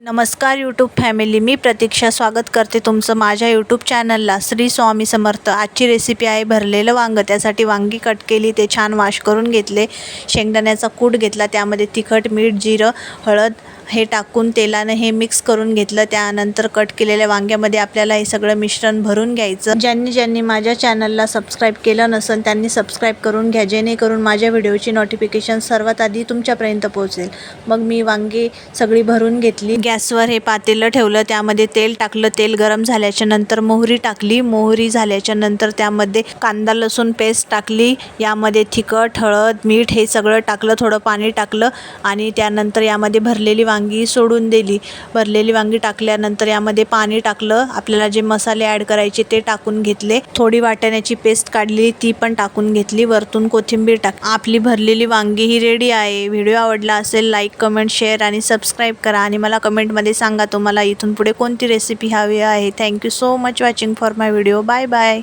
नमस्कार YouTube family, मी प्रतीक्षा स्वागत करते तुमचं माझ्या यूट्यूब चॅनलला. श्री स्वामी समर्थ. आजची रेसिपी आहे भरलेलं वांगं. त्यासाठी वांगी कट केली, ते छान वॉश करून घेतले. शेंगदाण्याचा कूट घेतला, त्यामध्ये तिखट, मीठ, जिरं, हळद हे टाकून तेलाने हे मिक्स करून घेतलं. त्यानंतर कट केलेल्या वांग्यामध्ये आपल्याला हे सगळं मिश्रण भरून घ्यायचं. ज्यांनी माझ्या चॅनलला सबस्क्राईब केलं नसेल त्यांनी सबस्क्राईब करून घ्या, जेणेकरून माझ्या व्हिडिओची नोटिफिकेशन सर्वात आधी तुमच्यापर्यंत पोहोचेल. मग मी वांगी सगळी भरून घेतली. गॅसवर हे पातेलं ठेवलं, त्यामध्ये तेल टाकलं. तेल गरम झाल्याच्या नंतर मोहरी टाकली. मोहरी झाल्याच्या नंतर त्यामध्ये कांदा लसूण पेस्ट टाकली. यामध्ये तिखट, हळद, मीठ हे सगळं टाकलं. थोडं पाणी टाकलं आणि त्यानंतर यामध्ये भरलेली वांगी सोडून दिली. भरलेली वांगी टाकल्यानंतर यामध्ये पाणी टाकलं. आपल्याला जे मसाले ॲड करायचे ते टाकून घेतले. थोडी वाटाण्याची पेस्ट काढली, ती पण टाकून घेतली. वरतून कोथिंबीर टाक. आपली भरलेली वांगी ही रेडी आहे. व्हिडिओ आवडला असेल लाईक, कमेंट, शेअर आणि सबस्क्राईब करा आणि मला कमेंटमध्ये सांगा तुम्हाला इथून पुढे कोणती रेसिपी हवी आहे. Thank you so much watching for my video. Bye bye.